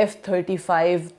F-35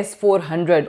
S-400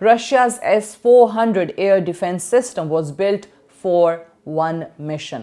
Russia's S-400 air defense system was built for one mission.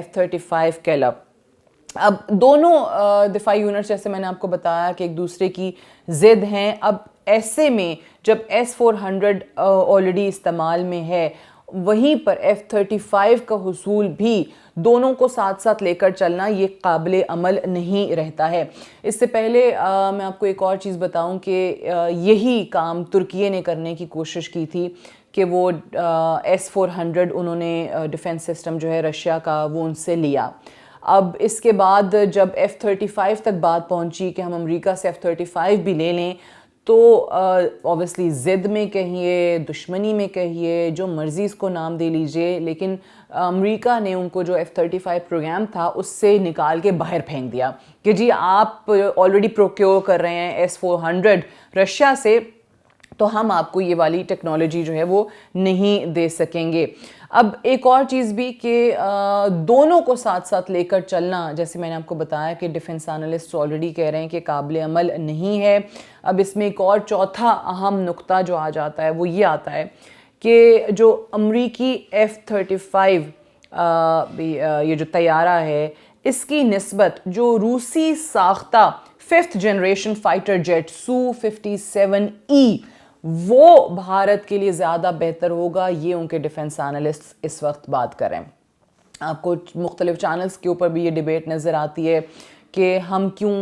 F-35 Keller। اب دونوں دفاعی units جیسے میں نے آپ کو بتایا کہ ایک دوسرے کی ضد ہیں. اب ایسے میں جب S-400 آلریڈی استعمال میں ہے, وہیں پر F-35 کا حصول بھی دونوں کو ساتھ ساتھ لے کر چلنا یہ قابل عمل نہیں رہتا ہے. اس سے پہلے میں آپ کو ایک اور چیز بتاؤں کہ یہی کام ترکیے نے کرنے کی کوشش کی تھی کہ وہ S-400 انہوں نے ڈیفنس سسٹم جو ہے رشیا کا وہ ان سے لیا. اب اس کے بعد جب F-35 تک بات پہنچی کہ ہم امریکہ سے F-35 بھی لے لیں, تو اوبیسلی ضد میں کہیے, دشمنی میں کہیے, جو مرضی اس کو نام دے لیجئے, لیکن امریکہ نے ان کو جو F-35 پروگرام تھا اس سے نکال کے باہر پھینک دیا کہ جی آپ آلریڈی پروکیور کر رہے ہیں S-400 رشیا سے, تو ہم آپ کو یہ والی ٹیکنالوجی جو ہے وہ نہیں دے سکیں گے. اب ایک اور چیز بھی کہ دونوں کو ساتھ ساتھ لے کر چلنا, جیسے میں نے آپ کو بتایا کہ ڈیفنس انالسٹ آلریڈی کہہ رہے ہیں کہ قابل عمل نہیں ہے. اب اس میں ایک اور چوتھا اہم نقطہ جو آ جاتا ہے وہ یہ آتا ہے کہ جو امریکی F-35 یہ جو طیارہ ہے, اس کی نسبت جو روسی ساختہ 5th generation fighter jet Su-57E وہ بھارت کے لیے زیادہ بہتر ہوگا, یہ ان کے ڈیفنس انالسٹ اس وقت بات کریں. آپ کو مختلف چینلز کے اوپر بھی یہ ڈیبیٹ نظر آتی ہے کہ ہم کیوں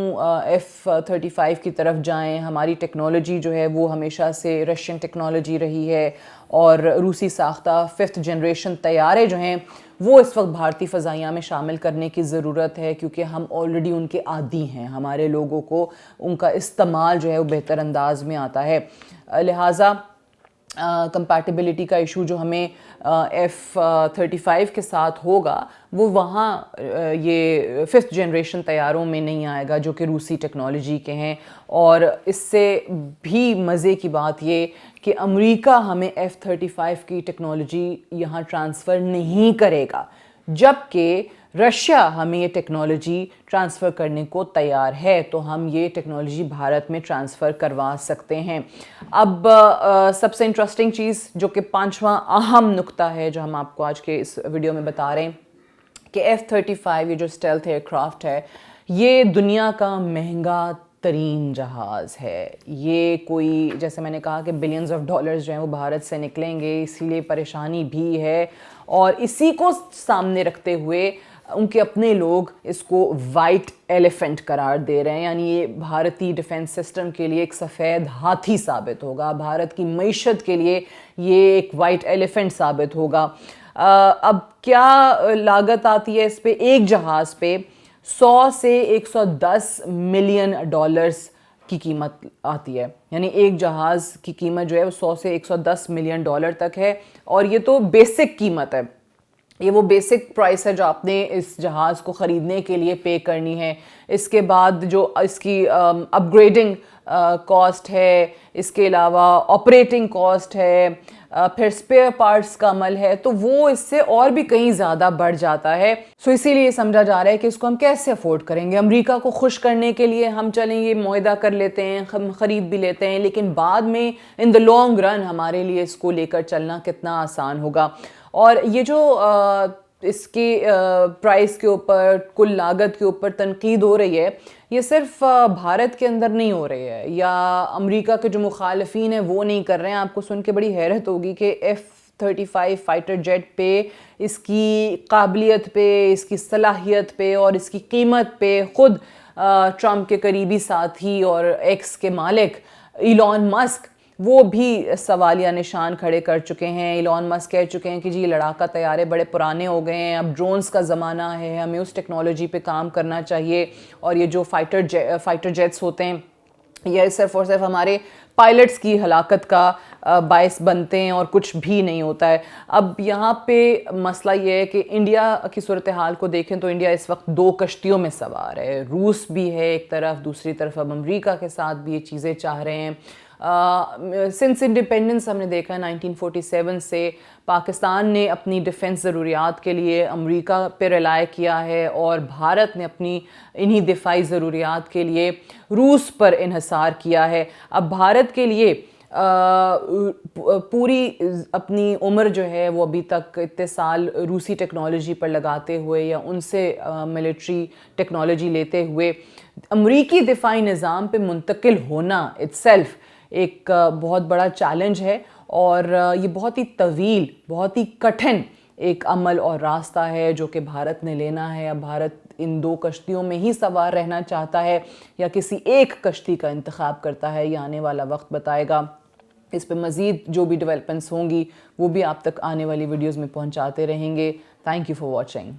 F-35 کی طرف جائیں, ہماری ٹیکنالوجی جو ہے وہ ہمیشہ سے رشین ٹیکنالوجی رہی ہے, اور روسی ساختہ 5th جنریشن طیارے جو ہیں وہ اس وقت بھارتی فضائیہ میں شامل کرنے کی ضرورت ہے, کیونکہ ہم آلریڈی ان کے عادی ہیں, ہمارے لوگوں کو ان کا استعمال جو ہے وہ بہتر انداز میں آتا ہے. لہٰذا کمپیٹیبلٹی کا ایشو جو ہمیں F-35 کے ساتھ ہوگا وہ وہاں یہ 5th جنریشن طیاروں میں نہیں آئے گا جو کہ روسی ٹیکنالوجی کے ہیں. اور اس سے بھی مزے کی بات یہ کہ امریکہ ہمیں F-35 کی ٹیکنالوجی یہاں ٹرانسفر نہیں کرے گا, جبکہ رشیا ہمیں یہ ٹیکنالوجی ٹرانسفر کرنے کو تیار ہے, تو ہم یہ ٹیکنالوجی بھارت میں ٹرانسفر کروا سکتے ہیں. اب سب سے انٹرسٹنگ چیز جو کہ پانچواں اہم نقطہ ہے جو ہم آپ کو آج کے اس ویڈیو میں بتا رہے ہیں کہ F-35 یہ جو اسٹیلتھ ایئر کرافٹ ہے یہ دنیا کا مہنگا ترین جہاز ہے. یہ کوئی, جیسے میں نے کہا کہ بلینز آف ڈالرز جو ہیں وہ بھارت سے نکلیں گے, اسی لیے پریشانی بھی ہے, اور اسی کو سامنے رکھتے ہوئے ان کے اپنے لوگ اس کو وائٹ ایلیفنٹ قرار دے رہے ہیں. یعنی یہ بھارتی ڈیفنس سسٹم کے لیے ایک سفید ہاتھی ثابت ہوگا, بھارت کی معیشت کے لیے یہ ایک وائٹ ایلیفنٹ ثابت ہوگا. اب کیا لاگت آتی ہے اس پہ؟ ایک جہاز پہ 100 سے 110 ملین ڈالرز کی قیمت آتی ہے. یعنی ایک جہاز کی قیمت جو ہے وہ 100 سے 110 ملین ڈالر تک ہے, اور یہ تو بیسک قیمت ہے, یہ وہ بیسک پرائس ہے جو آپ نے اس جہاز کو خریدنے کے لیے پے کرنی ہے. اس کے بعد جو اس کی اپ گریڈنگ کاسٹ ہے, اس کے علاوہ آپریٹنگ کاسٹ ہے, پھر اسپیئر پارٹس کا عمل ہے, تو وہ اس سے اور بھی کہیں زیادہ بڑھ جاتا ہے. سو اسی لیے سمجھا جا رہا ہے کہ اس کو ہم کیسے افورڈ کریں گے. امریکہ کو خوش کرنے کے لیے ہم چلیں یہ معاہدہ کر لیتے ہیں, ہم خرید بھی لیتے ہیں, لیکن بعد میں ان دا لانگ رن ہمارے لیے اس کو لے کر چلنا کتنا آسان ہوگا. اور یہ جو اس کی پرائس کے اوپر, کل لاگت کے اوپر تنقید ہو رہی ہے, یہ صرف بھارت کے اندر نہیں ہو رہی ہے یا امریکہ کے جو مخالفین ہیں وہ نہیں کر رہے ہیں. آپ کو سن کے بڑی حیرت ہوگی کہ F-35 فائٹر جیٹ پہ, اس کی قابلیت پہ, اس کی صلاحیت پہ اور اس کی قیمت پہ خود ٹرمپ کے قریبی ساتھی اور ایکس کے مالک ایلون مسک وہ بھی سوالیہ نشان کھڑے کر چکے ہیں. ایلون مسک کہہ چکے ہیں کہ جی لڑاکا طیارے بڑے پرانے ہو گئے ہیں, اب ڈرونز کا زمانہ ہے, ہمیں اس ٹیکنالوجی پہ کام کرنا چاہیے, اور یہ جو فائٹر جیٹس ہوتے ہیں یہ صرف اور صرف ہمارے پائلٹس کی ہلاکت کا باعث بنتے ہیں اور کچھ بھی نہیں ہوتا ہے. اب یہاں پہ مسئلہ یہ ہے کہ انڈیا کی صورتحال کو دیکھیں تو انڈیا اس وقت 2 کشتیوں میں سوار ہے. روس بھی ہے ایک طرف, دوسری طرف اب امریکہ کے ساتھ بھی یہ چیزیں چاہ رہے ہیں. سنس انڈیپینڈنس ہم نے دیکھا 1947 سے پاکستان نے اپنی ڈیفنس ضروریات کے لیے امریکہ پہ ریلائی کیا ہے, اور بھارت نے اپنی انہی دفاعی ضروریات کے لیے روس پر انحصار کیا ہے. اب بھارت کے لیے پوری اپنی عمر جو ہے وہ ابھی تک اتنے سال روسی ٹیکنالوجی پر لگاتے ہوئے یا ان سے ملٹری ٹیکنالوجی لیتے ہوئے امریکی دفاعی نظام پہ منتقل ہونا اٹ سیلف ایک بہت بڑا چیلنج ہے، اور یہ بہت ہی طویل، بہت ہی کٹھن ایک عمل اور راستہ ہے جو کہ بھارت نے لینا ہے۔ اب بھارت ان 2 کشتیوں میں ہی سوار رہنا چاہتا ہے یا کسی ایک کشتی کا انتخاب کرتا ہے، یہ آنے والا وقت بتائے گا۔ اس پہ مزید جو بھی ڈیولپمنٹس ہوں گی وہ بھی آپ تک آنے والی ویڈیوز میں پہنچاتے رہیں گے۔ Thank you for watching.